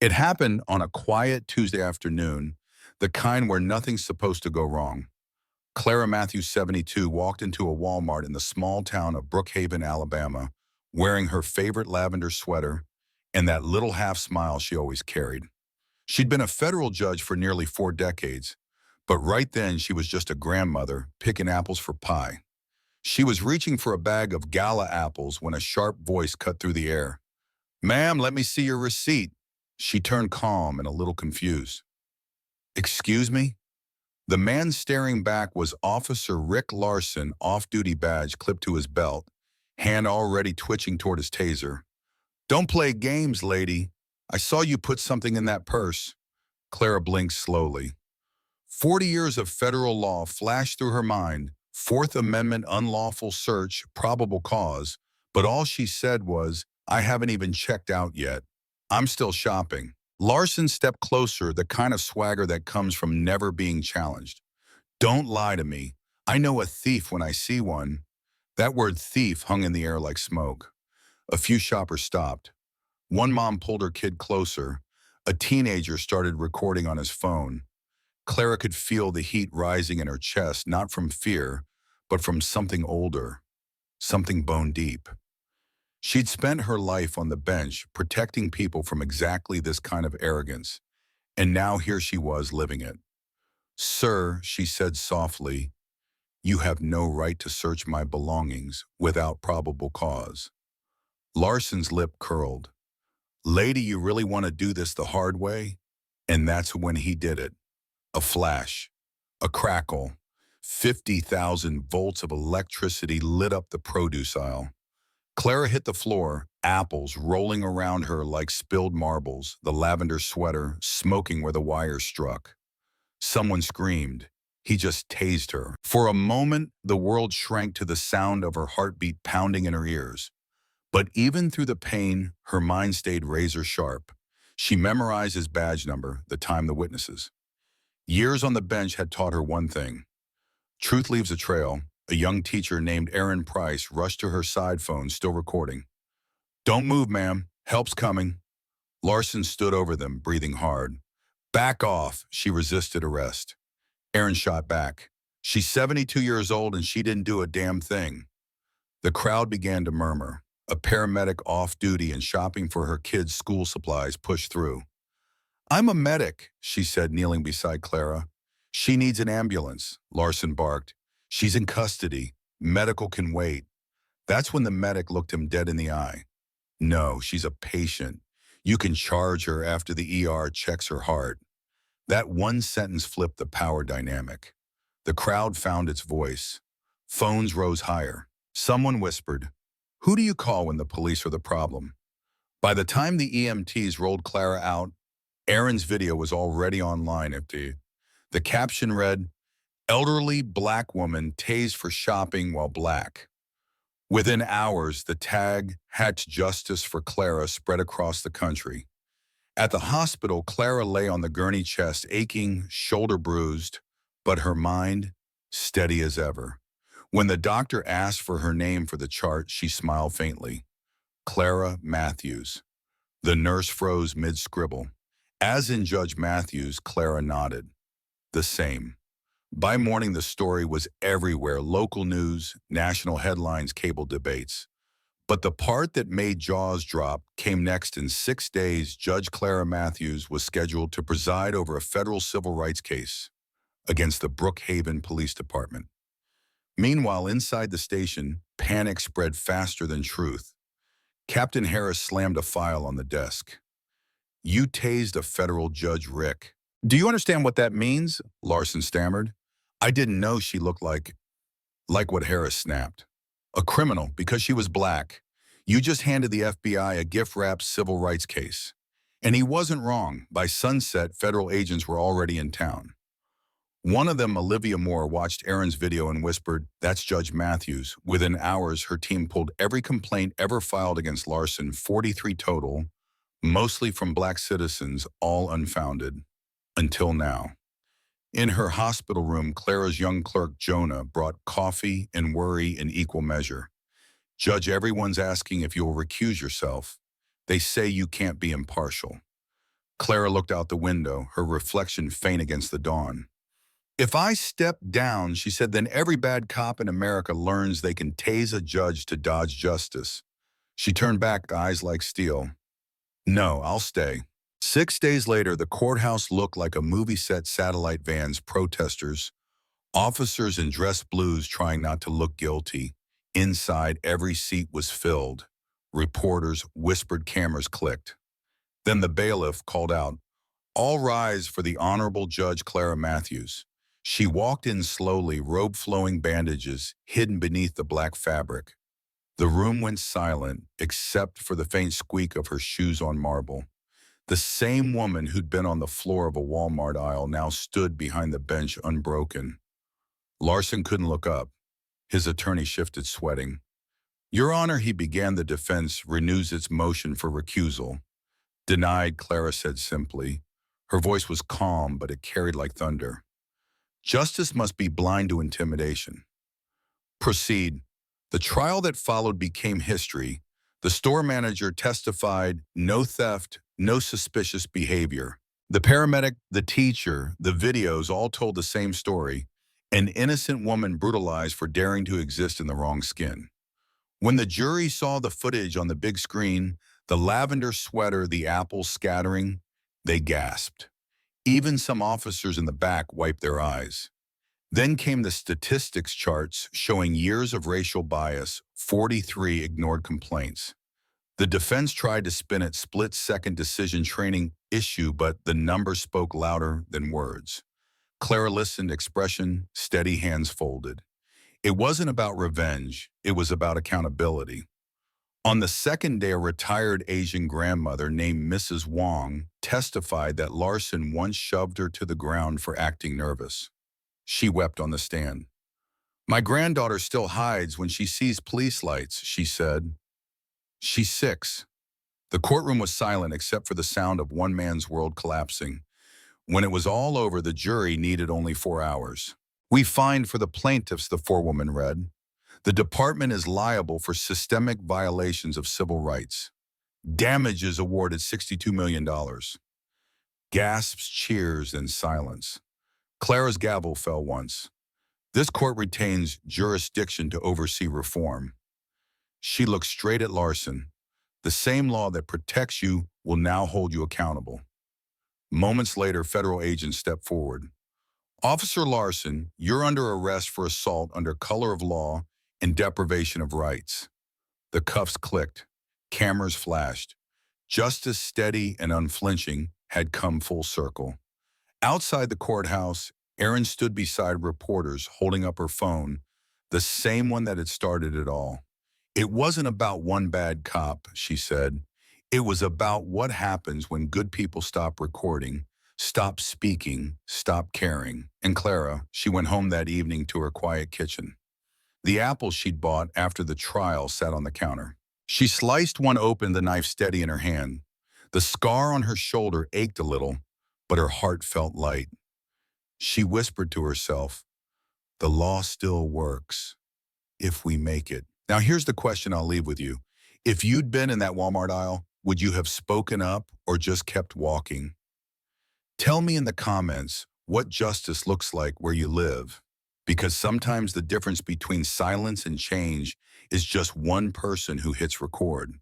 It happened on a quiet Tuesday afternoon, the kind where nothing's supposed to go wrong. Clara Matthews, 72, walked into a Walmart in the small town of Brookhaven, Alabama, wearing her favorite lavender sweater and that little half smile she always carried. She'd been a federal judge for nearly 4 decades, but right then she was just a grandmother picking apples for pie. She was reaching for a bag of gala apples when a sharp voice cut through the air. "Ma'am, let me see your receipt." She turned calm and a little confused. "Excuse me?" The man staring back was Officer Rick Larson, off-duty badge clipped to his belt, hand already twitching toward his taser. "Don't play games, lady. I saw you put something in that purse." Clara blinked slowly. 40 years of federal law flashed through her mind, Fourth Amendment unlawful search, probable cause, but all she said was, "I haven't even checked out yet. I'm still shopping." Larson stepped closer, the kind of swagger that comes from never being challenged. "Don't lie to me. I know a thief when I see one." That word thief hung in the air like smoke. A few shoppers stopped. One mom pulled her kid closer. A teenager started recording on his phone. Clara could feel the heat rising in her chest, not from fear, but from something older, something bone deep. She'd spent her life on the bench, protecting people from exactly this kind of arrogance, and now here she was living it. "Sir," she said softly, "you have no right to search my belongings without probable cause." Larson's lip curled. "Lady, you really want to do this the hard way?" And that's when he did it. A flash, a crackle, 50,000 volts of electricity lit up the produce aisle. Clara hit the floor, apples rolling around her like spilled marbles, the lavender sweater smoking where the wire struck. Someone screamed. He just tased her. For a moment, the world shrank to the sound of her heartbeat pounding in her ears. But even through the pain, her mind stayed razor sharp. She memorized his badge number, the time, the witnesses. Years on the bench had taught her one thing. Truth leaves a trail. A young teacher named Erin Price rushed to her side phone, still recording. "Don't move, ma'am. Help's coming." Larson stood over them, breathing hard. "Back off." She resisted arrest. Erin shot back. "She's 72 years old and she didn't do a damn thing." The crowd began to murmur. A paramedic off duty and shopping for her kids' school supplies pushed through. "I'm a medic," she said, kneeling beside Clara. "She needs an ambulance," Larson barked. "She's in custody. Medical can wait." That's when the medic looked him dead in the eye. "No, she's a patient. You can charge her after the ER checks her heart." That one sentence flipped the power dynamic. The crowd found its voice. Phones rose higher. Someone whispered, "Who do you call when the police are the problem?" By the time the EMTs rolled Clara out, Erin's video was already online. The caption read, "Elderly black woman tased for shopping while black." Within hours, the tag, "Hatch Justice for Clara," spread across the country. At the hospital, Clara lay on the gurney chest, aching, shoulder bruised, but her mind steady as ever. When the doctor asked for her name for the chart, she smiled faintly. Clara Matthews. The nurse froze mid-scribble. As in Judge Matthews, Clara nodded. The same. By morning, the story was everywhere, local news, national headlines, cable debates. But the part that made jaws drop came next. In 6 days, Judge Clara Matthews was scheduled to preside over a federal civil rights case against the Brookhaven Police Department. Meanwhile, inside the station, panic spread faster than truth. Captain Harris slammed a file on the desk. "You tased a federal judge, Rick." "Do you understand what that means?" Larson stammered. "I didn't know she looked like what?" Harris snapped. "A criminal because she was black. You just handed the FBI a gift-wrapped civil rights case." And he wasn't wrong. By sunset, federal agents were already in town. One of them, Olivia Moore, watched Erin's video and whispered, "That's Judge Matthews." Within hours, her team pulled every complaint ever filed against Larson, 43 total, mostly from black citizens, all unfounded. Until now. In her hospital room, Clara's young clerk, Jonah, brought coffee and worry in equal measure. "Judge, everyone's asking if you'll recuse yourself. They say you can't be impartial." Clara looked out the window, her reflection faint against the dawn. If I step down, she said, then every bad cop in America learns they can tase a judge to dodge justice. She turned back, eyes like steel. No, I'll stay. 6 days later, the courthouse looked like a movie set. Satellite vans, protesters, officers in dress blues trying not to look guilty. Inside, every seat was filled. Reporters whispered, cameras clicked. Then the bailiff called out, all rise for the Honorable Judge Clara Matthews. She walked in slowly, robe flowing, bandages hidden beneath the black fabric. The room went silent, except for the faint squeak of her shoes on marble. The same woman who'd been on the floor of a Walmart aisle now stood behind the bench, unbroken. Larson couldn't look up. His attorney shifted, sweating. Your Honor, he began. The defense renews its motion for recusal. Denied, Clara said simply. Her voice was calm, but it carried like thunder. Justice must be blind to intimidation. Proceed. The trial that followed became history. The store manager testified, no theft, no suspicious behavior. The paramedic, the teacher, the videos all told the same story. An innocent woman brutalized for daring to exist in the wrong skin. When the jury saw the footage on the big screen, the lavender sweater, the apples scattering, they gasped. Even some officers in the back wiped their eyes. Then came the statistics charts showing years of racial bias, 43 ignored complaints. The defense tried to spin it split-second decision training issue, but the numbers spoke louder than words. Clara listened, expression steady, hands folded. It wasn't about revenge, it was about accountability. On the second day, a retired Asian grandmother named Mrs. Wong testified that Larson once shoved her to the ground for acting nervous. She wept on the stand. My granddaughter still hides when she sees police lights, she said. She's 6. The courtroom was silent except for the sound of one man's world collapsing. When it was all over, the jury needed only 4 hours. We find for the plaintiffs, the forewoman read. The department is liable for systemic violations of civil rights. Damages awarded $62 million. Gasps, cheers, and silence. Clara's gavel fell once. This court retains jurisdiction to oversee reform. She looked straight at Larson. The same law that protects you will now hold you accountable. Moments later, federal agents stepped forward. Officer Larson, you're under arrest for assault under color of law and deprivation of rights. The cuffs clicked. Cameras flashed. Justice, steady and unflinching, had come full circle. Outside the courthouse, Erin stood beside reporters, holding up her phone, the same one that had started it all. It wasn't about one bad cop, she said. It was about what happens when good people stop recording, stop speaking, stop caring. And Clara, she went home that evening to her quiet kitchen. The apples she'd bought after the trial sat on the counter. She sliced one open, the knife steady in her hand. The scar on her shoulder ached a little, but her heart felt light. She whispered to herself, the law still works, if we make it. Now here's the question I'll leave with you. If you'd been in that Walmart aisle, would you have spoken up or just kept walking? Tell me in the comments what justice looks like where you live, because sometimes the difference between silence and change is just one person who hits record.